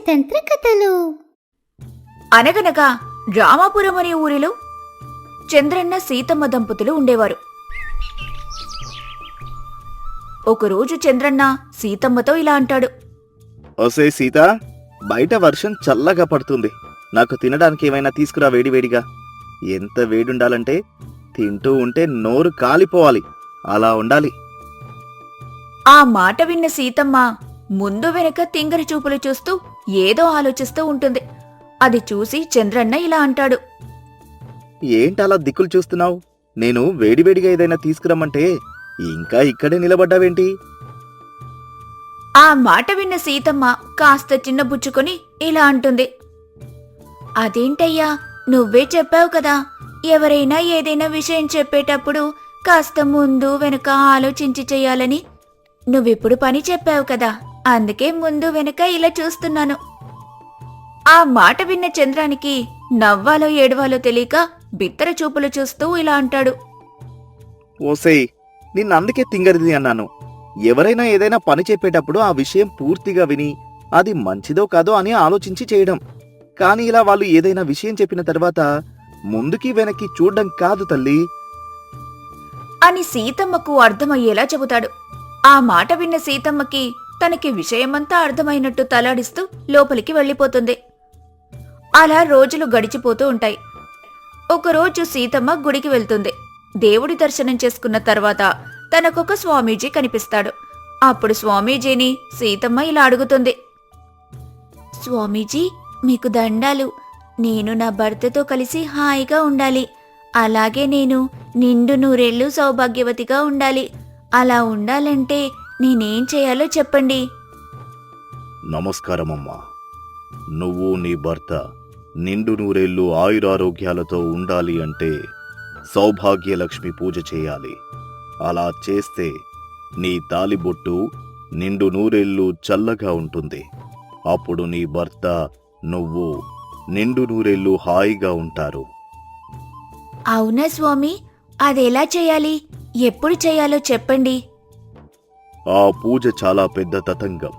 పంచతంత్ర కథలు. అనగనగా రామాపురం అనే ఊరిలో చంద్రన్న సీతమ్మ దంపతులు ఉండేవారు. ఒకరోజు చంద్రన్న సీతమ్మతో ఇలా అంటాడు. ఓసే సీత, బయట వర్షం చల్లగా పడుతుంది. నాకు తినడానికి ఏమైనా తీసుకురా వేడివేడిగా. ఎంత వేడుండాలంటే తింటూ ఉంటే నోరు కాలిపోవాలి, అలా ఉండాలి. ఆ మాట విన్న సీతమ్మ ముందు వెనక తింగరి చూపులు చూస్తూ ఏదో ఆలోచిస్తూ ఉంటుంది. అది చూసి చంద్రన్న ఇలా అంటాడు. ఏంటలా దిక్కులు చూస్తున్నావు? నేను వేడివేడిగా ఏదైనా తీసుకురమ్మంటే ఇంకా ఇక్కడే నిలబడ్డావేంటి? ఆ మాట విన్న సీతమ్మ కాస్త చిన్నబుచ్చుకొని ఇలా అంటుంది. అదేంటయ్యా, నువ్వే చెప్పావు కదా, ఎవరైనా ఏదైనా విషయం చెప్పేటప్పుడు కాస్త ముందు వెనుక ఆలోచించి చెయ్యాలని. నువ్విప్పుడు పని చెప్పావు కదా, అందుకే ముందు వెనుక ఇలా చూస్తున్నాను. ఆ మాట విన్న చంద్రానికి నవ్వాలో ఏడవాలో తెలియక బిత్తర చూపులు చూస్తూ ఇలా అంటాడు. ఓసేయ్, నిన్నందుకే తింగరిది అన్నాను. ఎవరైనా ఏదైనా పని చెప్పేటప్పుడు ఆ విషయం పూర్తిగా విని అది మంచిదో కాదో అని ఆలోచించి చేయడం. కాని ఇలా వాళ్ళు ఏదైనా విషయం చెప్పిన తర్వాత ముందుకి వెనక్కి చూడ్డం కాదు తల్లి అని సీతమ్మకు అర్థమయ్యేలా చెబుతాడు. ఆ మాట విన్న సీతమ్మకి తనకి విషయమంతా అర్థమైనట్టు తలాడిస్తూ లోపలికి వెళ్ళిపోతుంది. అలా రోజులు గడిచిపోతూ ఉంటాయి. ఒకరోజు సీతమ్మ గుడికి వెళ్తుంది. దేవుడి దర్శనం చేసుకున్న తర్వాత తనకొక స్వామీజీ కనిపిస్తాడు. అప్పుడు స్వామీజీని సీతమ్మ ఇలా అడుగుతుంది. స్వామీజీ, మీకు దండాలు. నేను నా భర్తతో కలిసి హాయిగా ఉండాలి. అలాగే నేను నిండు నూరేళ్లు సౌభాగ్యవతిగా ఉండాలి. అలా ఉండాలంటే నేనేం చేయాలో చెప్పండి. నమస్కారమమ్మా. నువ్వు నీ భర్త నిండు నూరేళ్లు ఆయురారోగ్యాలతో ఉండాలి అంటే సౌభాగ్యలక్ష్మి పూజ చేయాలి. అలా చేస్తే నీ తాలిబొట్టు నిండు నూరేళ్లు చల్లగా ఉంటుంది. అప్పుడు నీ భర్త నువ్వు నిండు నూరేళ్లు హాయిగా ఉంటారు. అవునా స్వామి, అదెలా చేయాలి, ఎప్పుడు చేయాలో చెప్పండి. ఆ పూజ చాలా పెద్ద తతంగం.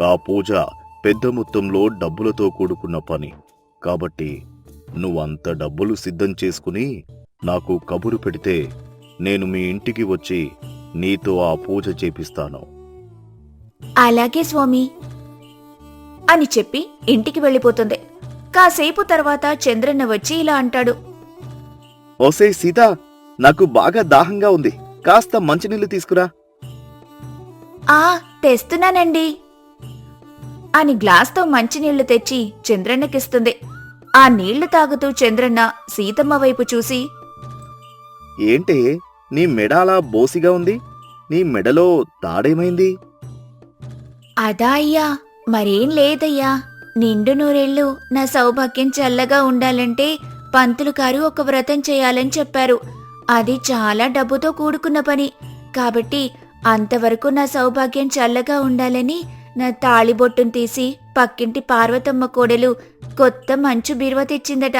ఆ పూజ పెద్ద మొత్తంలో డబ్బులతో కూడుకున్న పని. కాబట్టి నువ్వంత డబ్బులు సిద్ధం చేసుకుని నాకు కబురు పెడితే నేను మీ ఇంటికి వచ్చి నీతో ఆ పూజ చేపిస్తాను. అలాగే స్వామి అని చెప్పి ఇంటికి వెళ్ళిపోతుంది. కాసేపు తర్వాత చంద్రన్న వచ్చి ఇలా అంటాడు. ఓసే సీత, నాకు బాగా దాహంగా ఉంది. కాస్త మంచినీళ్లు తీసుకురా. ఆ తెస్తున్నానండి అని గ్లాస్తో మంచినీళ్లు తెచ్చి చంద్రన్నకిస్తుంది. ఆ నీళ్లు తాగుతూ చంద్రన్న సీతమ్మ వైపు చూసి, ఏంటే నీ మెడ అలా బోసిగా ఉంది? నీ మెడలో తాడేమైంది? అదా అయ్యా, మరేం లేదయ్యా. నిండు నూరేళ్లు నా సౌభాగ్యం చల్లగా ఉండాలంటే పంతులు గారు ఒక వ్రతం చేయాలని చెప్పారు. అది చాలా డబ్బుతో కూడుకున్న పని. కాబట్టి అంతవరకు నా సౌభాగ్యం చల్లగా ఉండాలని నా తాళిబొట్టును తీసి పక్కింటి పార్వతమ్మ కోడలు కొత్త మంచు బీరువా తెచ్చిందట.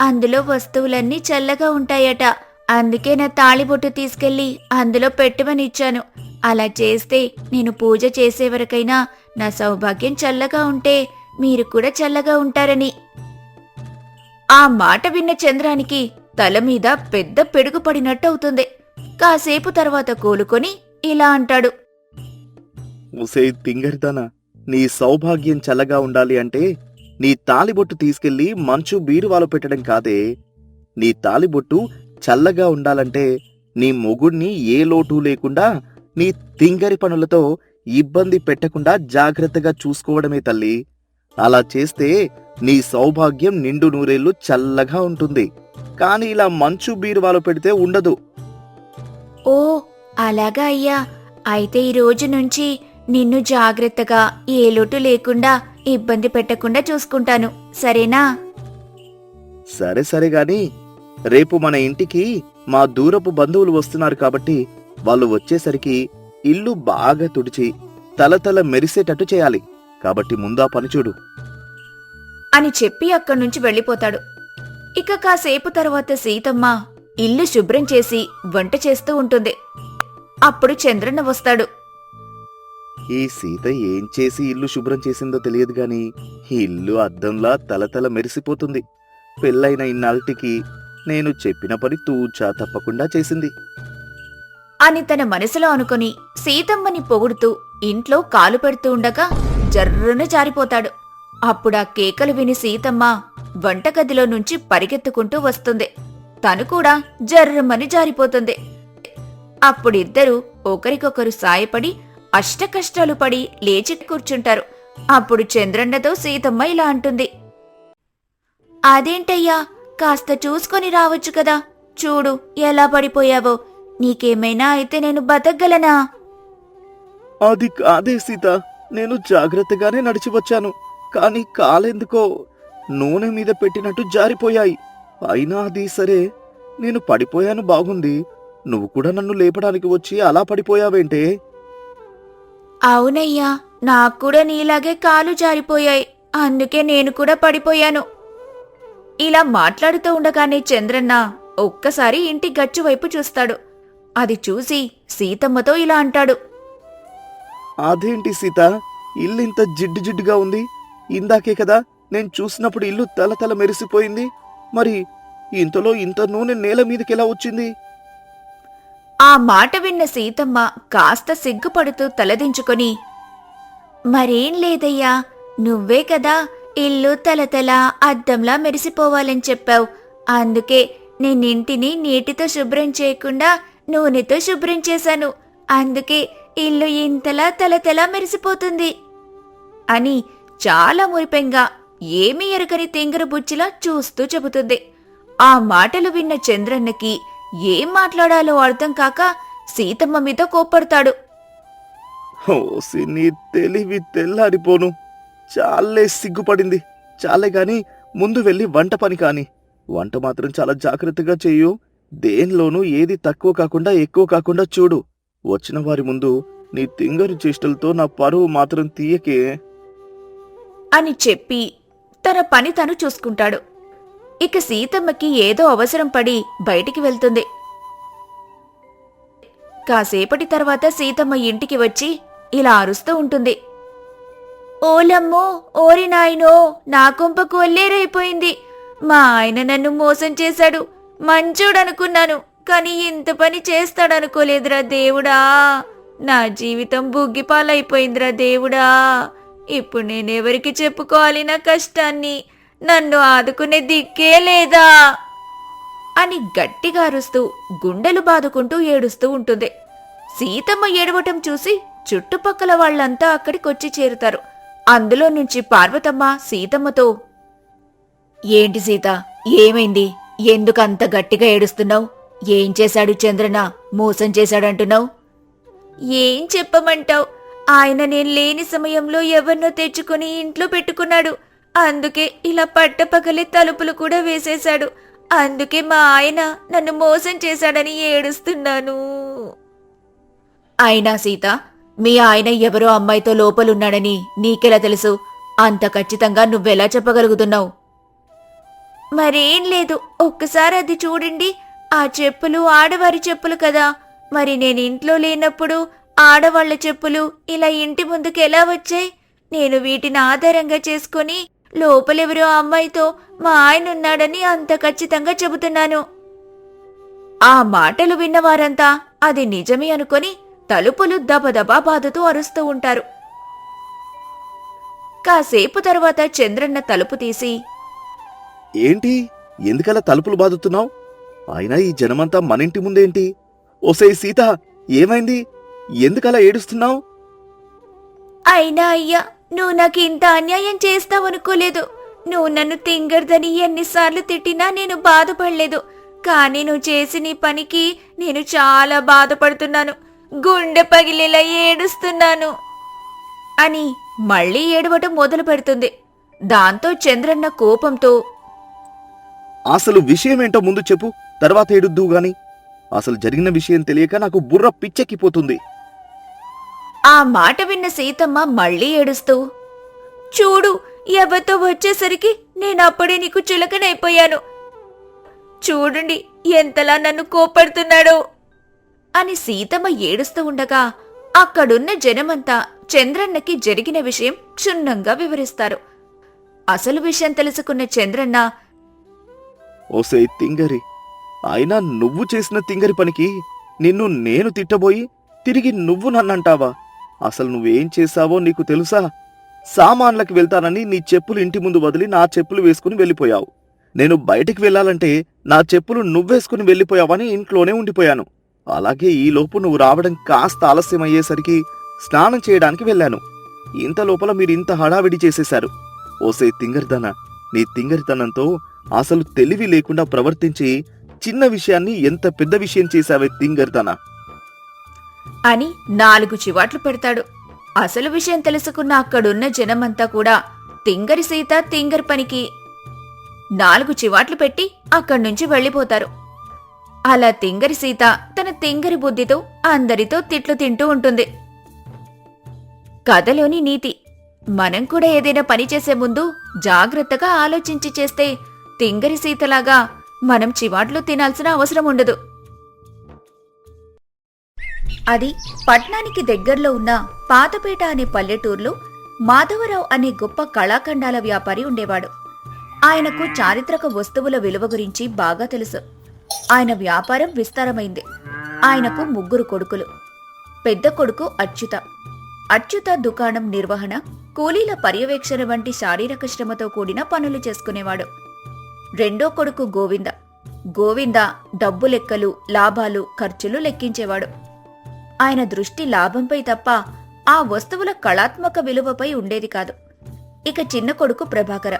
అందులో వస్తువులన్నీ చల్లగా ఉంటాయట. అందుకే నా తాళిబొట్టు తీసుకెళ్లి అందులో పెట్టమని ఇచ్చాను. అలా చేస్తే నేను పూజ చేసే వరకైనా నా సౌభాగ్యం చల్లగా ఉంటే మీరు కూడా చల్లగా ఉంటారని. ఆ మాట విన్న చంద్రానికి తల మీద పెద్ద పెడుగు పడినట్టు అవుతుంది. కాసేపు తర్వాత కోలుకొని ఇలా అంటాడు. ఉసే తింగరిదానా, నీ సౌభాగ్యం చల్లగా ఉండాలి అంటే నీ తాలిబొట్టు తీసుకెళ్లి మంచు బీరువాలో పెట్టడం కాదే. నీ తాలిబొట్టు చల్లగా ఉండాలంటే నీ మొగుణ్ణి ఏ లోటు లేకుండా నీ తింగరి పనులతో ఇబ్బంది పెట్టకుండా జాగ్రత్తగా చూసుకోవడమే తల్లి. అలా చేస్తే నీ సౌభాగ్యం నిండు నూరేళ్లు చల్లగా ఉంటుంది. కాని ఇలా మంచు బీరువాలో పెడితే ఉండదు. ఓ అలాగా అయ్యా, అయితే ఈ రోజు నుంచి నిన్ను జాగ్రత్తగా ఏ లోటు లేకుండా ఇబ్బంది పెట్టకుండా చూసుకుంటాను, సరేనా? సరే సరే గాని రేపు మన ఇంటికి మా దూరపు బంధువులు వస్తున్నారు కాబట్టి వాళ్ళు వచ్చేసరికి ఇల్లు బాగా తుడిచి తలతల మెరిసేటట్టు చేయాలి. కాబట్టి ముందా పనిచూడు అని చెప్పి అక్కడ్నుంచి వెళ్ళిపోతాడు. ఇక కాసేపు తర్వాత సీతమ్మ ఇల్లు శుభ్రం చేసి వంట చేస్తూ ఉంటుంది. అప్పుడు చంద్రన్న వస్తాడు. ఈ సీత ఏం చేసి ఇల్లు శుభ్రం చేసిందో తెలియదు గాని ఈ ఇల్లు అద్దంలా తలతల మెరిసిపోతుంది. పెళ్ళైన ఇన్నాళ్ళకి నేను చెప్పిన పని తూచా తప్పకుండా చేసింది అని తన మనసులో అనుకుని సీతమ్మని పొగుడుతూ ఇంట్లో కాలు పెడుతూ ఉండగా జర్రున జారిపోతాడు. అప్పుడా కేకలు విని సీతమ్మ వంటగదిలో నుంచి పరిగెత్తుకుంటూ వస్తుంది. తను కూడా జర్రమని జారిపోతుంది. అప్పుడిద్దరూ ఒకరికొకరు సాయపడి అష్టకష్టాలు పడి లేచి కూర్చుంటారు. అప్పుడు చంద్రన్నతో సీతమ్మ ఇలా అంటుంది. అదేంటయ్యా, కాస్త చూసుకొని రావచ్చు కదా. చూడు ఎలా పడిపోయావో. నీకేమైనా అయితే నేను బతకగలనా? అది కాదే సీత, నేను జాగ్రత్తగానే నడిచి వచ్చాను. కాని కాలెందుకో నూనె మీద పెట్టినట్టు జారిపోయాయి. అయినా అది సరే, నేను పడిపోయాను బాగుంది. నువ్వు కూడా నన్ను లేపడానికి వచ్చి అలా పడిపోయావేంటే? అవునయ్యా, నాక్కూడా నీలాగే కాలు జారిపోయాయి. అందుకే నేను కూడా పడిపోయాను. ఇలా మాట్లాడుతూ ఉండగానే చంద్రన్న ఒక్కసారి ఇంటి గచ్చు వైపు చూస్తాడు. అది చూసి సీతమ్మతో ఇలా అంటాడు. అదేంటి సీత, ఇల్లింత జిడ్డు జిడ్డుగా ఉంది? ఇందాకే కదా నేను చూసినప్పుడు ఇల్లు తలతల మెరిసిపోయింది. మరి ఇంతలో ఇంత నూనె నేల మీదకెలా వచ్చింది? ఆ మాట విన్న సీతమ్మ కాస్త సిగ్గుపడుతూ తలదించుకొని, మరేం లేదయ్యా, నువ్వే కదా ఇల్లు తలతల అద్దంలా మెరిసిపోవాలని చెప్పావు. అందుకే నేనింటిని నీటితో శుభ్రం చేయకుండా నూనెతో శుభ్రం చేశాను. అందుకే ఇల్లు ఇంతలా తలతలా మెరిసిపోతుంది అని చాలా మురిపెంగా ఏమీ ఎరగని తింగర బుచ్చిలా చూస్తూ చెబుతుంది. ఆ మాటలు విన్న చంద్రన్నకి ఏం మాట్లాడాలో అర్థం కాక సీతమ్మ మీద కోప్పడతాడు. ఓసి నీ తెలివి తెల్లారిపోను. చాలే సిగ్గుపడింది. చాలే గాని ముందు వెళ్ళి వంట పని కాని. వంట మాత్రం చాలా జాగ్రత్తగా చెయ్యు. దేనిలోనూ ఏది తక్కువ కాకుండా ఎక్కువ కాకుండా చూడు. వచ్చిన వారి ముందు నీ తింగరు చేష్టలతో నా పరువు మాత్రం తీయకే అని చెప్పి తన పని తను చూసుకుంటాడు. ఇక సీతమ్మకి ఏదో అవసరం పడి బయటికి వెళ్తుంది. కాసేపటి తర్వాత సీతమ్మ ఇంటికి వచ్చి ఇలా అరుస్తూ ఉంటుంది. ఓలమ్మో, ఓరి నాయనో, నా కొంపకు ఒల్లేరైపోయింది. మా ఆయన నన్ను మోసం చేశాడు. మంచోడనుకున్నాను, కాని ఇంత పని చేస్తాడనుకోలేదురా దేవుడా. నా జీవితం బుగ్గిపాలైపోయిందిరా దేవుడా. ఇప్పుడు నేనెవరికి చెప్పుకోవాలి నా కష్టాన్ని? నన్ను ఆదుకునే దిక్కే లేదా అని గట్టిగా అరుస్తూ గుండెలు బాదుకుంటూ ఏడుస్తూ ఉంటుంది. సీతమ్మ ఏడవటం చూసి చుట్టుపక్కల వాళ్లంతా అక్కడికొచ్చి చేరుతారు. అందులో నుంచి పార్వతమ్మ సీతమ్మతో, ఏంటి సీత, ఏమైంది? ఎందుకంత గట్టిగా ఏడుస్తున్నావు? ఏం చేశాడు చంద్రన్న? మోసం చేశాడంటున్నావు? ఏం చెప్పమంటావు? ఆయన నేను లేని సమయంలో ఎవరినో తెచ్చుకుని ఇంట్లో పెట్టుకున్నాడు. అందుకే ఇలా పట్టపగలే తలుపులు కూడా వేసేశాడు. అందుకే మా ఆయన నన్ను మోసం చేశాడని ఏడుస్తున్నాను. అయినా సీత, మీ ఆయన ఎవరో అమ్మాయితో లోపలున్నాడని నీకెలా తెలుసు? అంత ఖచ్చితంగా నువ్వెలా చెప్పగలుగుతున్నావు? మరేం లేదు, ఒక్కసారి అది చూడండి. ఆ చెప్పులు ఆడవారి చెప్పులు కదా. మరి నేను ఇంట్లో లేనప్పుడు ఆడవాళ్ల చెప్పులు ఇలా ఇంటి ముందుకెలా వచ్చాయి? నేను వీటిని ఆధారంగా చేసుకుని లోపలెవరో అమ్మాయితో మా ఆయనున్నాడని అంత ఖచ్చితంగా చెబుతున్నాను. ఆ మాటలు విన్నవారంతా అది నిజమే అనుకొని తలుపులు దబదబా బాదుతూ అరుస్తూ ఉంటారు. కాసేపు తర్వాత చంద్రన్న తలుపు తీసి, ఏంటి, ఎందుకలా తలుపులు బాదుతున్నావు? అయినా ఈ జనమంతా మనింటి ముందేంటి? ఓసేయ్ సీత, ఏమైంది? ఎందుకలా ఏడుస్తున్నావు? అయినా అయ్యా, నువ్వు నాకు ఇంత అన్యాయం చేస్తావనుకోలేదు. నువ్వు నన్ను తింగర్దని ఎన్నిసార్లు తిట్టినా నేను బాధపడలేదు. కానీ నువ్వు చేసిన ఈ పనికి నేను చాలా బాధపడుతున్నాను. గుండె పగిలేలా ఏడుస్తున్నాను అని మళ్లీ ఏడవటం మొదలు పెడుతుంది. దాంతో చంద్రన్న కోపంతో, అసలు విషయమేంటో ముందు చెప్పు, తర్వాత ఏడుద్దు గాని. అసలు జరిగిన విషయం తెలియక నాకు బుర్ర పిచ్చెక్కిపోతుంది. ఆ మాట విన్న సీతమ్మ మళ్లీ ఏడుస్తూ, చూడు, ఎవరితో వచ్చేసరికి నేనప్పుడే నీకు చులకనైపోయాను. చూడండి ఎంతలా నన్ను కోపడుతున్నాడో అని సీతమ్మ ఏడుస్తూ ఉండగా అక్కడున్న జనమంతా చంద్రన్నకి జరిగిన విషయం క్షుణ్ణంగా వివరిస్తారు. అసలు విషయం తెలుసుకున్న చంద్రన్న, ఓసే తింగరి, అయినా నువ్వు చేసిన తింగరి పనికి నిన్ను నేను తిట్టబోయి తిరిగి నువ్వు నన్నంటావా? అసలు నువ్వేం చేశావో నీకు తెలుసా? సామాన్లకు వెళ్తానని నీ చెప్పులు ఇంటి ముందు వదిలి నా చెప్పులు వేసుకుని వెళ్ళిపోయావు. నేను బయటికి వెళ్ళాలంటే నా చెప్పులు నువ్వేసుకుని వెళ్ళిపోయావని ఇంట్లోనే ఉండిపోయాను. అలాగే ఈలోపు నువ్వు రావడం కాస్త ఆలస్యం అయ్యేసరికి స్నానం చేయడానికి వెళ్ళాను. ఇంత లోపల మీరింత హడావిడి చేసేశారు. ఓసే తింగరిదనా, నీ తింగరితనంతో అసలు తెలివి లేకుండా ప్రవర్తించి చిన్న విషయాన్ని ఎంత పెద్ద విషయం చేశావే తింగరిదనా అని 4 చివాట్లు పెడతాడు. అసలు విషయం తెలుసుకున్న అక్కడున్న జనమంతా కూడా తింగరి సీత తింగరి పనికి 4 చివాట్లు పెట్టి అక్కడ్నుంచి వెళ్ళిపోతారు. అలా తింగరి సీత తన తింగరి బుద్ధితో అందరితో తిట్లు తింటూ ఉంటుంది. కథలోని నీతి: మనం కూడా ఏదైనా పని చేసే ముందు జాగ్రత్తగా ఆలోచించి చేస్తే తింగరి సీతలాగా మనం చివాట్లు తినాల్సిన అవసరం ఉండదు. అది పట్నానికి దగ్గర్లో ఉన్న పాతపేట అనే పల్లెటూరులో మాధవరావు అనే గొప్ప కళాఖండాల వ్యాపారి ఉండేవాడు. ఆయనకు చారిత్రక వస్తువుల విలువ గురించి బాగా తెలుసు. ఆయన వ్యాపారం విస్తారమైంది. ఆయనకు 3 కొడుకులు. పెద్ద కొడుకు అచ్యుత. అచ్యుత దుకాణం నిర్వహణ, కూలీల పర్యవేక్షణ వంటి శారీరక శ్రమతో కూడిన పనులు చేసుకునేవాడు. రెండో కొడుకు గోవింద. గోవింద డబ్బు లెక్కలు, లాభాలు, ఖర్చులు లెక్కించేవాడు. ఆయన దృష్టి లాభంపై తప్ప ఆ వస్తువుల కళాత్మక విలువపై ఉండేది కాదు. ఇక చిన్న కొడుకు ప్రభాకర.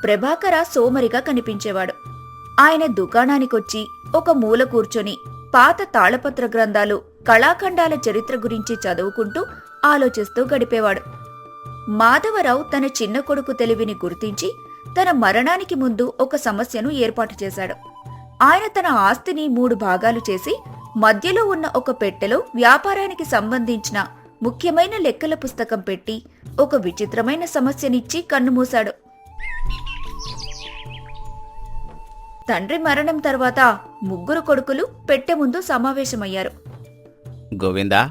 ప్రభాకర సోమరిగా కనిపించేవాడు. ఆయన దుకాణానికొచ్చి ఒక మూల కూర్చొని పాత తాళపత్ర గ్రంథాలు, కళాఖండాల చరిత్ర గురించి చదువుకుంటూ ఆలోచిస్తూ గడిపేవాడు. మాధవరావు తన చిన్న కొడుకు తెలివిని గుర్తించి తన మరణానికి ముందు ఒక సమస్యను ఏర్పాటు చేశాడు. ఆయన తన ఆస్తిని 3 భాగాలు చేసి మధ్యలో ఉన్న ఒక పెట్టెలో వ్యాపారానికి సంబంధించిన ముఖ్యమైన లెక్కల పుస్తకం పెట్టి ఒక విచిత్రమైన సమస్యనిచ్చి కన్నుమూశాడు. తండ్రి మరణం తర్వాత 3 కొడుకులు పెట్టె ముందు సమావేశమయ్యారు. గోవిందా,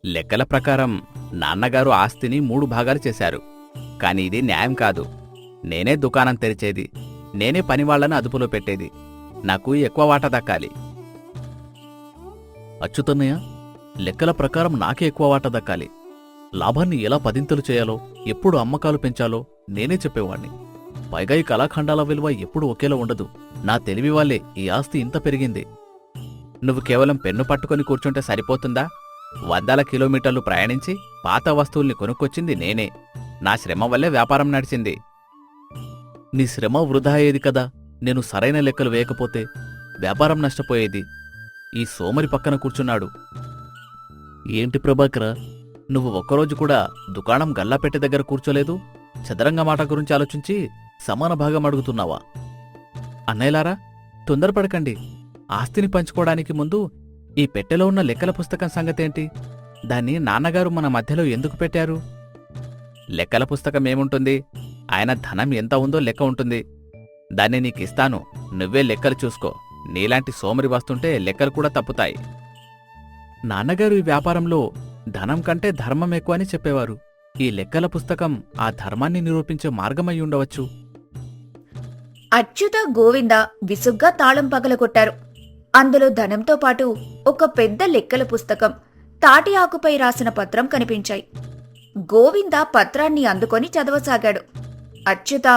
లెక్కల ప్రకారం నాన్నగారు ఆస్తిని 3 భాగాలు చేశారు. కాని ఇది న్యాయం కాదు. నేనే దుకాణం తెరిచేది, నేనే పనివాళ్లను అదుపులో పెట్టేది. నాకు ఎక్కువ వాటా దక్కాలి. అచ్యుతన్నయ్య, లెక్కల ప్రకారం నాకే ఎక్కువ వాటా దక్కాలి. లాభాన్ని ఎలా పదింతలు చేయాలో, ఎప్పుడు అమ్మకాలు పెంచాలో నేనే చెప్పేవాణ్ణి. పైగా ఈ కళాఖండాల విలువ ఎప్పుడు ఒకేలా ఉండదు. నా తెలివి వల్లే ఈ ఆస్తి ఇంత పెరిగింది. నువ్వు కేవలం పెన్ను పట్టుకొని కూర్చుంటే సరిపోతుందా? 100 కిలోమీటర్లు ప్రయాణించి పాత వస్తువుల్ని కొనుక్కొచ్చింది నేనే. నా శ్రమ వల్లే వ్యాపారం నడిచింది. నీ శ్రమ వృధా అయ్యేది కదా. నేను సరైన లెక్కలు వేయకపోతే వ్యాపారం నష్టపోయేది. ఈ సోమరి పక్కన కూర్చున్నాడు. ఏంటి ప్రభాకర, నువ్వు ఒక్కరోజు కూడా దుకాణం గల్లాపెట్టె దగ్గర కూర్చోలేదు? చదరంగ మాట గురించి ఆలోచించి సమాన భాగం అడుగుతున్నావా? అన్నయ్యలారా, తొందరపడకండి. ఆస్తిని పంచుకోవడానికి ముందు ఈ పెట్టెలో ఉన్న లెక్కల పుస్తకం సంగతేంటి? దాన్ని నాన్నగారు మన మధ్యలో ఎందుకు పెట్టారు? లెక్కల పుస్తకం ఏముంటుంది? ఆయన ధనం ఎంత ఉందో లెక్క ఉంటుంది. దాన్ని నీకిస్తాను, నువ్వే లెక్కలు చూసుకో. నీలాంటి సోమరి వస్తుంటే లెక్కలు కూడా తప్పుతాయి. నాన్నగారు ఈ వ్యాపారంలో ధనం కంటే ధర్మం ఎక్కువ అని చెప్పేవారు. ఈ లెక్కల పుస్తకం ఆ ధర్మాన్ని నిరూపించే మార్గమై ఉండవచ్చు. అచ్యుత, గోవింద విసుగ్గా తాళం పగలగొట్టారు. అందులో ధనంతో పాటు ఒక పెద్ద లెక్కల పుస్తకం, తాటి ఆకుపై రాసిన పత్రం కనిపించాయి. గోవింద పత్రాన్ని అందుకొని చదవసాగాడు. అచ్యుత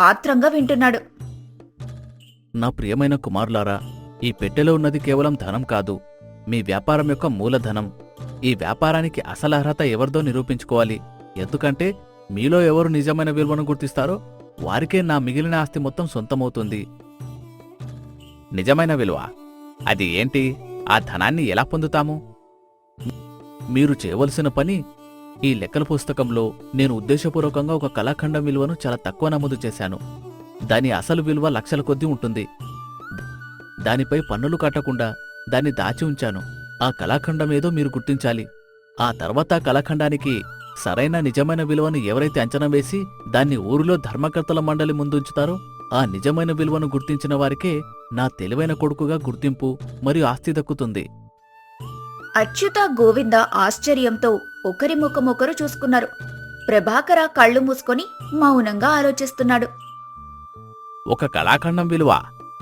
ఆత్రంగా వింటున్నాడు. నా ప్రియమైన కుమారులారా, ఈ పెట్టెలో ఉన్నది కేవలం ధనం కాదు, మీ వ్యాపారం యొక్క మూలధనం. ఈ వ్యాపారానికి అసలు అర్హత ఎవరిదో నిరూపించుకోవాలి. ఎందుకంటే మీలో ఎవరు నిజమైన విలువను గుర్తిస్తారో వారికే నా మిగిలిన ఆస్తి మొత్తం సొంతమవుతుంది. నిజమైన విలువ అది ఏంటి? ఆ ధనాన్ని ఎలా పొందుతాము? మీరు చేయవలసిన పని, ఈ లెక్కల పుస్తకంలో నేను ఉద్దేశపూర్వకంగా ఒక కళాఖండం విలువను చాలా తక్కువ నమోదు చేశాను. దాని అసలు విలువ లక్షల కొద్దీ ఉంటుంది. దానిపై పన్నులు కట్టకుండా దాన్ని దాచి ఉంచాను. ఆ కళాఖండం ఏదో మీరు గుర్తించాలి. ఆ తర్వాత కళాఖండానికి సరైన నిజమైన విలువను ఎవరైతే అంచనా వేసి దాన్ని ఊరిలో ధర్మకర్తల మండలి ముందుంచుతారో ఆ నిజమైన విలువను గుర్తించిన వారికే నా తెలివైన కొడుకుగా గుర్తింపు మరియు ఆస్తి దక్కుతుంది. అచ్యుత గోవింద ఆశ్చర్యంతో ఒకరి ముఖం ఒకరు చూసుకున్నారు. ప్రభాకర కళ్ళు మూసుకొని మౌనంగా ఆలోచిస్తున్నాడు. ఒక కళాఖండం విలువ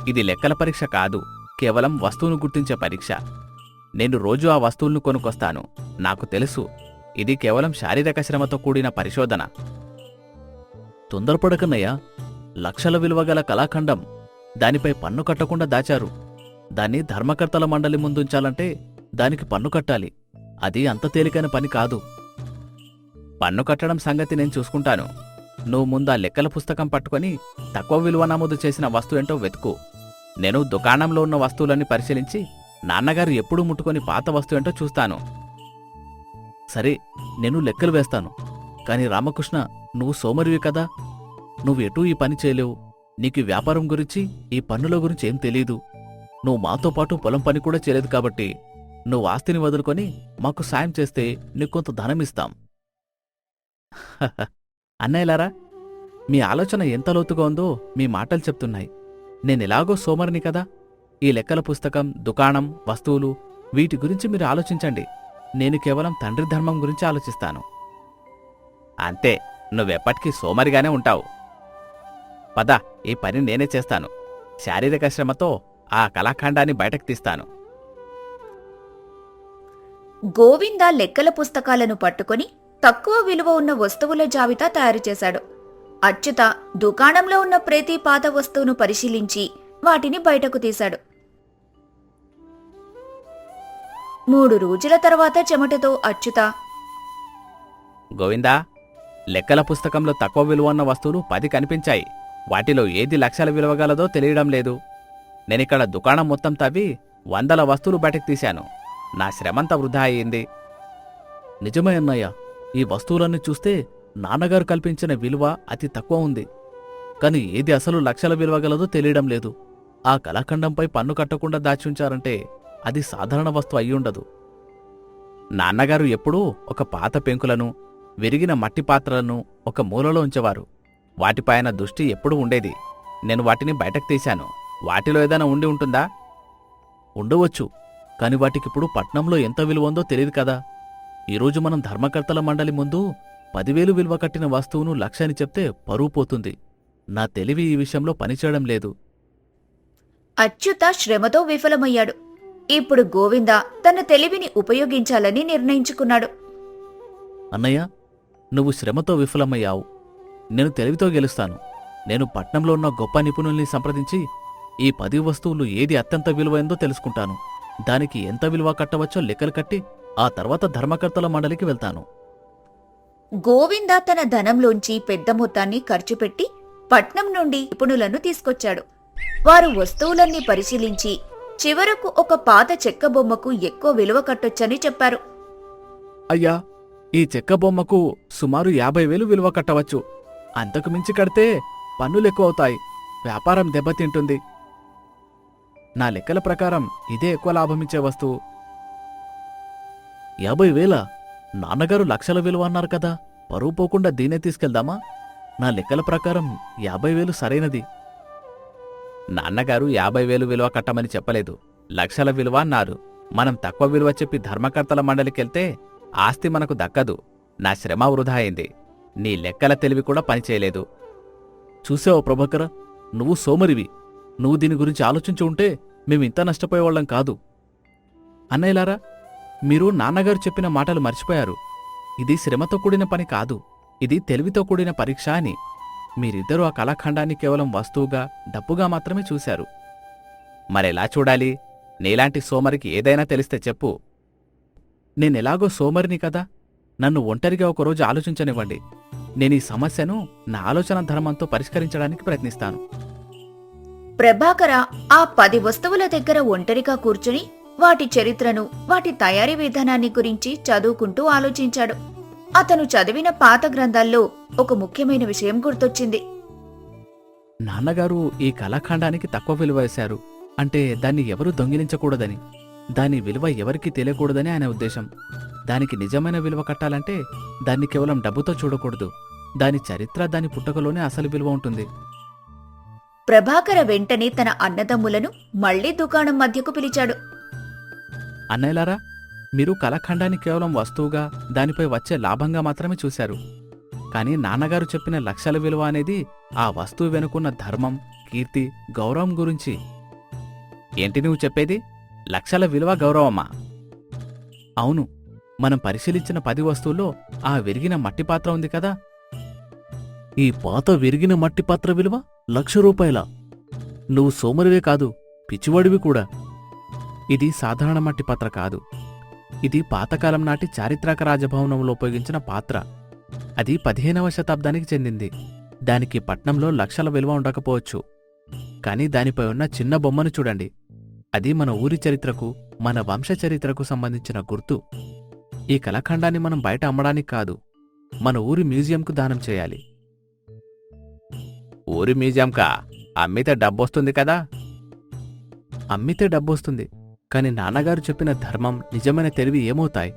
ఇది లెక్కల పరీక్ష కాదు, కేవలం వస్తువును గుర్తించే పరీక్ష. నేను రోజూ ఆ వస్తువులను కొనుక్కొస్తాను. నాకు తెలుసు, ఇది కేవలం శారీరక శ్రమతో కూడిన పరిశోధన. తొందరపడకన్నయ్యా, లక్షల విలువ గల కళాఖండం దానిపై పన్ను కట్టకుండా దాచారు. దాన్ని ధర్మకర్తల మండలి ముందుంచాలంటే దానికి పన్ను కట్టాలి. అది అంత తేలికైన పని కాదు. పన్ను కట్టడం సంగతి నేను చూసుకుంటాను. నువ్వు ముందా లెక్కల పుస్తకం పట్టుకొని తక్కువ విలువ నమోదు చేసిన వస్తువేంటో వెతుకు. నేను దుకాణంలో ఉన్న వస్తువులన్నీ పరిశీలించి నాన్నగారు ఎప్పుడూ ముట్టుకొని పాత వస్తువేంటో చూస్తాను. సరే, నేను లెక్కలు వేస్తాను. కాని రామకృష్ణ, నువ్వు సోమరివి కదా, నువ్వెటూ ఈ పని చేయలేవు. నీకు ఈ వ్యాపారం గురించి, ఈ పన్నుల గురించి ఏం తెలీదు. నువ్వు మాతో పాటు పొలం పని కూడా చేయలేదు కాబట్టి నువ్వు ఆస్తిని వదులుకొని మాకు సాయం చేస్తే నీకు కొంత ధనమిస్తాం. అన్నయ్యలారా, మీ ఆలోచన ఎంత లోతుగా ఉందో మీ మాటలు చెప్తున్నాయి. నేనెలాగో సోమరిని కదా. ఈ లెక్కల పుస్తకం, దుకాణం, వస్తువులు, వీటి గురించి మీరు ఆలోచించండి. నేను కేవలం తండ్రి ధర్మం గురించి ఆలోచిస్తాను. అంతే, నువ్వెప్పటికీ సోమరిగానే ఉంటావు. పద, ఈ పని నేనే చేస్తాను. శారీరక శ్రమతో ఆ కళాఖండాన్ని బయటకు తీస్తాను. గోవింద లెక్కల పుస్తకాలను పట్టుకొని తక్కువ విలువ ఉన్న వస్తువుల జాబితా తయారుచేశాడు. అచ్యుత దుకాణంలో ఉన్న ప్రతి పాత వస్తువును పరిశీలించి వాటిని బయటకు తీశాడు. 3 రోజుల తర్వాత చెమటతో అచ్యుత, గోవిందా, లెక్కల పుస్తకంలో తక్కువ విలువ ఉన్న వస్తువులు 10 కనిపించాయి. వాటిలో ఏది లక్షల విలువ గలదో తెలియడం లేదు. నేనిక్కడ దుకాణం మొత్తం తవ్వి 100 వస్తువులు బయటకు తీశాను. నా శ్రమంతా వృధా అయింది. నిజమే అన్నయ్య, ఈ వస్తువులన్నీ చూస్తే నాన్నగారు కల్పించిన విలువ అతి తక్కువ ఉంది. కాని ఏది అసలు లక్షల విలువ గలదో తెలియడం లేదు. ఆ కళాఖండంపై పన్ను కట్టకుండా దాచుంచారంటే అది సాధారణ వస్తువు అయ్యుండదు. నాన్నగారు ఎప్పుడూ ఒక పాత పెంకులను, విరిగిన మట్టి పాత్రలను ఒక మూలలో ఉంచేవారు. వాటిపైన దృష్టి ఎప్పుడూ ఉండేది. నేను వాటిని బయటకు తీశాను. వాటిలో ఏదైనా ఉండి ఉంటుందా? ఉండవచ్చు, కాని వాటికిప్పుడు పట్నంలో ఎంత విలువ ఉందో తెలియదు కదా. ఈరోజు మనం ధర్మకర్తల మండలి ముందు 10,000 విలువ కట్టిన వస్తువును 1,00,000 అని చెప్తే పరువు పోతుంది. నా తెలివి ఈ విషయంలో పనిచేయడం లేదు. అచ్యుత శ్రమతో విఫలమయ్యాడు. ఇప్పుడు గోవింద తన తెలివిని ఉపయోగించాలని నిర్ణయించుకున్నాడు. అన్నయ్య, నువ్వు శ్రమతో విఫలమయ్యావు. నేను తెలివితో గెలుస్తాను. నేను పట్నంలో ఉన్న గొప్ప నిపుణుల్ని సంప్రదించి ఈ 10 వస్తువులు ఏది అత్యంత విలువైందో తెలుసుకుంటాను. దానికి ఎంత విలువ కట్టవచ్చో లెక్కలు కట్టి ఆ తర్వాత ధర్మకర్తల మండలికి వెళ్తాను. గోవింద తన ధనంలోంచి పెద్ద మొత్తాన్ని ఖర్చుపెట్టి పట్నం నుండి నిపుణులను తీసుకొచ్చాడు. వారు వస్తువులన్నీ పరిశీలించి చివరకు ఒక పాత చెక్క బొమ్మకు ఎక్కువ విలువ కట్టొచ్చని చెప్పారు. అయ్యా, ఈ చెక్క బొమ్మకు సుమారు 50,000 విలువ కట్టవచ్చు. అంతకు మించి కడితే పన్నులెక్కువవుతాయి. వ్యాపారం దెబ్బతింటుంది. నా లెక్కల ప్రకారం ఇదే ఎక్కువ లాభమిచ్చే వస్తువు. 50,000? నాన్నగారు లక్షల విలువ అన్నారు కదా. పరువు పోకుండా దీనే తీసుకెళ్దామా? నా లెక్కల ప్రకారం 50,000 సరైనది. నాన్నగారు 50,000 విలువ కట్టమని చెప్పలేదు, లక్షల విలువ అన్నారు. మనం తక్కువ విలువ చెప్పి ధర్మకర్తల మండలికెళ్తే ఆస్తి మనకు దక్కదు. నా శ్రమ వృధా అయింది. నీ లెక్కల తెలివి కూడా పనిచేయలేదు. చూసావో ప్రభాకర, నువ్వు సోమరివి. నువ్వు దీని గురించి ఆలోచించి ఉంటే మేమింత నష్టపోయేవాళ్ళం కాదు. అన్నయ్యలారా, మీరు నాన్నగారు చెప్పిన మాటలు మర్చిపోయారు. ఇది శ్రమతో కూడిన పని కాదు, ఇది తెలివితో కూడిన పరీక్ష అని. మీరిద్దరూ ఆ కళాఖండాన్ని కేవలం వస్తువుగా, డబ్బుగా మాత్రమే చూశారు. మరెలా చూడాలి? నీలాంటి సోమరికి ఏదైనా తెలిస్తే చెప్పు. నేనెలాగో సోమరిని కదా, నన్ను ఒంటరిగా ఒకరోజు ఆలోచించనివ్వండి. నేనీ సమస్యను నా ఆలోచన ధర్మంతో పరిష్కరించడానికి ప్రయత్నిస్తాను. ప్రభాకర ఆ 10 వస్తువుల దగ్గర ఒంటరిగా కూర్చుని వాటి చరిత్రను, వాటి తయారీ విధానాన్ని గురించి చదువుకుంటూ ఆలోచించాడు. అతను చదివిన పాత గ్రంథాల్లో ఒక ముఖ్యమైన విషయం గుర్తొచ్చింది. నాన్నగారు ఈ కళాఖండానికి తక్కువ విలువ వేశారు అంటే దాన్ని ఎవరూ దొంగిలించకూడదని, దాని విలువ ఎవరికీ తెలియకూడదని ఆయన ఉద్దేశం. దానికి నిజమైన విలువ కట్టాలంటే దాన్ని కేవలం డబ్బుతో చూడకూడదు. దాని చరిత్ర, దాని పుట్టుకలోనే అసలు విలువ ఉంటుంది. ప్రభాకర వెంటనే తన అన్నదమ్ములను మళ్లీ దుకాణం మధ్యకు పిలిచాడు. అన్నయ్యలారా, మీరు కళాఖండాన్ని కేవలం వస్తువుగా దానిపై వచ్చే లాభంగా మాత్రమే చూశారు. కానీ నాన్నగారు చెప్పిన లక్షల విలువ అనేది ఆ వస్తువు వెనుకున్న ధర్మం, కీర్తి, గౌరవం గురించి. ఏంటి నువ్వు చెప్పేది? లక్షల విలువ, గౌరవమా? అవును. మనం పరిశీలించిన 10 వస్తువుల్లో ఆ విరిగిన మట్టి పాత్ర ఉంది కదా. ఈ పాత విరిగిన మట్టి పాత్ర విలువ ₹1,00,000. నువ్వు సోమరివే కాదు, పిచ్చివాడివి కూడా. ఇది సాధారణ మట్టి పాత్ర కాదు. ఇది పాతకాలం నాటి చారిత్రక రాజభవనంలో ఉపయోగించిన పాత్ర. అది 15వ శతాబ్దానికి చెందింది. దానికి పట్నంలో లక్షల విలువ ఉండకపోవచ్చు. కాని దానిపై ఉన్న చిన్న బొమ్మను చూడండి. అది మన ఊరి చరిత్రకు, మన వంశ చరిత్రకు సంబంధించిన గుర్తు. ఈ కళాఖండాన్ని మనం బయట అమ్మడానికి కాదు, మన ఊరి మ్యూజియంకు దానం చేయాలి. ఊరి మ్యూజియంకా? అమ్మితే డబ్బొస్తుంది కదా. అమ్మితే డబ్బొస్తుంది, కాని నాన్నగారు చెప్పిన ధర్మం, నిజమైన తెలివి ఏమవుతాయి?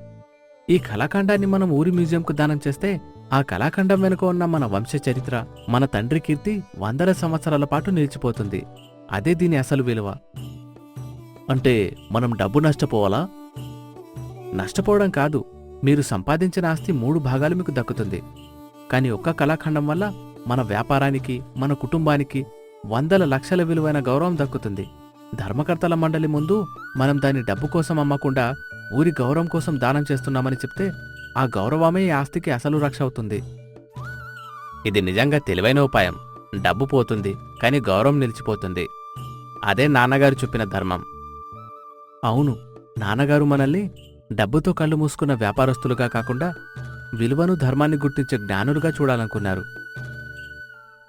ఈ కళాఖండాన్ని మనం ఊరి మ్యూజియంకు దానం చేస్తే ఆ కళాఖండం వెనుక ఉన్న మన వంశ చరిత్ర, మన తండ్రి కీర్తి వందల సంవత్సరాల పాటు నిలిచిపోతుంది. అదే దీని అసలు విలువ. అంటే మనం డబ్బు నష్టపోవాలా? నష్టపోవడం కాదు, మీరు సంపాదించిన ఆస్తి 3 భాగాలు మీకు దక్కుతుంది. కాని ఒక్క కళాఖండం వల్ల మన వ్యాపారానికి, మన కుటుంబానికి వందల లక్షల విలువైన గౌరవం దక్కుతుంది. ధర్మకర్తల మండలి ముందు మనం దాన్ని డబ్బు కోసం అమ్మకుండా ఊరి గౌరవం కోసం దానం చేస్తున్నామని చెప్తే ఆ గౌరవమే ఈ ఆస్తికి అసలు రక్ష అవుతుంది. ఇది నిజంగా తెలివైన ఉపాయం. డబ్బు పోతుంది, కాని గౌరవం నిలిచిపోతుంది. అదే నాన్నగారు చెప్పిన ధర్మం. అవును, నాన్నగారు మనల్ని డబ్బుతో కళ్ళు మూసుకున్న వ్యాపారస్తులుగా కాకుండా విలువను, ధర్మాన్ని గుర్తించే జ్ఞానులుగా చూడాలనుకున్నారు.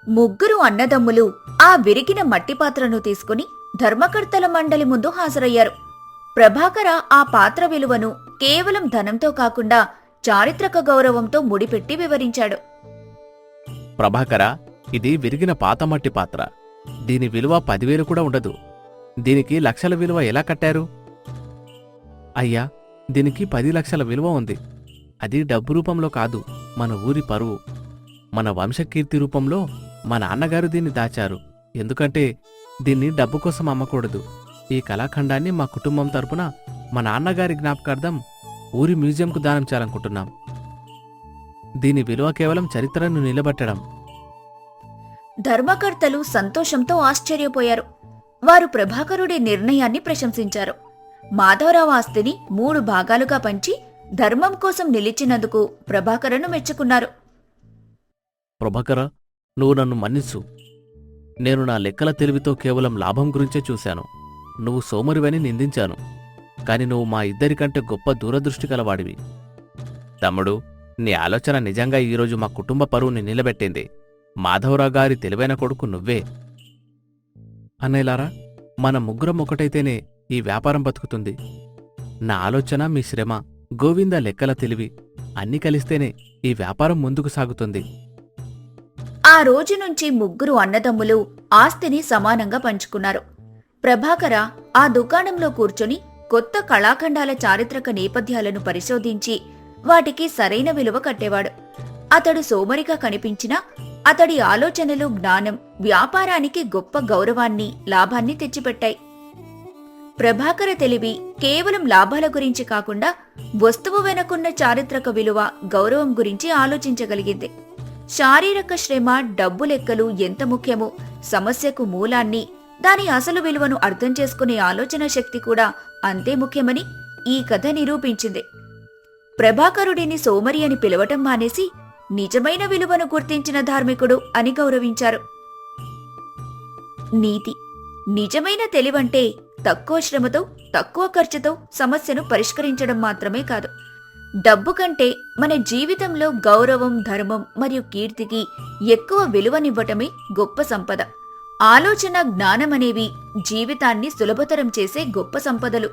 ముగ్గురు అన్నదమ్ములు ఆ విరిగిన మట్టి పాత్రను తీసుకుని ధర్మకర్తల మండలి ముందు హాజరయ్యారు. ప్రభాకర ఆ పాత్ర విలువను కేవలం ధనంతో కాకుండా చారిత్రక గౌరవంతో ముడిపెట్టి వివరించాడు. ప్రభాకర, ఇది విరిగిన పాత మట్టి పాత్ర. దీని విలువ 10,000 కూడా ఉండదు. దీనికి లక్షల విలువ ఎలా కట్టారు? అయ్యా, దీనికి 10 లక్షల విలువ ఉంది. అది డబ్బు రూపంలో కాదు, మన ఊరి పరువు, మన వంశకీర్తి రూపంలో మా నాన్నగారు దీన్ని దాచారు. ఎందుకంటే దీన్ని డబ్బు కోసం అమ్మకూడదు. ఈ కళాఖండాన్ని మా కుటుంబం తరపున మా నాన్నగారి జ్ఞాపకార్థం ఊరి మ్యూజియంకు దానం చేయాలనుకుంటున్నాం. దీని విలువ కేవలం చరిత్రను నిలబెట్టడం. ధర్మకర్తలు సంతోషంతో ఆశ్చర్యపోయారు. వారు ప్రభాకరుడి నిర్ణయాన్ని ప్రశంసించారు. మాధవరావు ఆస్తిని 3 భాగాలుగా పంచి ధర్మం కోసం నిలిచినందుకు ప్రభాకరను మెచ్చుకున్నారు. ప్రభాకర, నువ్వు నన్ను మన్నించు. నేను నా లెక్కల తెలివితో కేవలం లాభం గురించే చూశాను. నువ్వు సోమరివని నిందించాను. కాని నువ్వు మా ఇద్దరికంటే గొప్ప దూరదృష్టి కలవాడివి. తమ్ముడు, నీ ఆలోచన నిజంగా ఈరోజు మా కుటుంబ పరువుని నిలబెట్టింది. మాధవరావు గారి తెలివైన కొడుకు నువ్వే. అన్నయ్యలారా, మన ముగ్గురం ఒకటైతేనే ఈ వ్యాపారం బతుకుతుంది. నా ఆలోచన, మీ శ్రమ, గోవింద లెక్కల తెలివి అన్నీ కలిస్తేనే ఈ వ్యాపారం ముందుకు సాగుతుంది. ఆ రోజు నుంచి ముగ్గురు అన్నదమ్ములు ఆస్తిని సమానంగా పంచుకున్నారు. ప్రభాకర ఆ దుకాణంలో కూర్చొని కొత్త కళాఖండాల చారిత్రక నేపథ్యాలను పరిశోధించి వాటికి సరైన విలువ కట్టేవాడు. అతడు సోమరిగా కనిపించినా అతడి ఆలోచనలు, జ్ఞానం వ్యాపారానికి గొప్ప గౌరవాన్ని, లాభాన్ని తెచ్చిపెట్టాయి. ప్రభాకర తెలివి కేవలం లాభాల గురించి కాకుండా వస్తువు వెనకున్న చారిత్రక విలువ, గౌరవం గురించి ఆలోచించగలిగింది. శారీరక శ్రమ, డబ్బు లెక్కలు ఎంత ముఖ్యమో, సమస్యకు మూలాన్ని, దాని అసలు విలువను అర్థం చేసుకునే ఆలోచన శక్తి కూడా అంతే ముఖ్యమని ఈ కథ నిరూపించింది. ప్రభాకరుడిని సోమరి అని పిలవటం మానేసి నిజమైన విలువను గుర్తించిన ధార్మికుడు అని గౌరవించారు. నీతి: నిజమైన తెలివంటే తక్కువ శ్రమతో, తక్కువ ఖర్చుతో సమస్యను పరిష్కరించడం మాత్రమే కాదు, డబ్బు కంటే మన జీవితంలో గౌరవం, ధర్మం మరియు కీర్తికి ఎక్కువ విలువనివ్వటమే గొప్ప సంపద. ఆలోచన, జ్ఞానమనేవి జీవితాన్ని సులభతరం చేసే గొప్ప సంపదలు.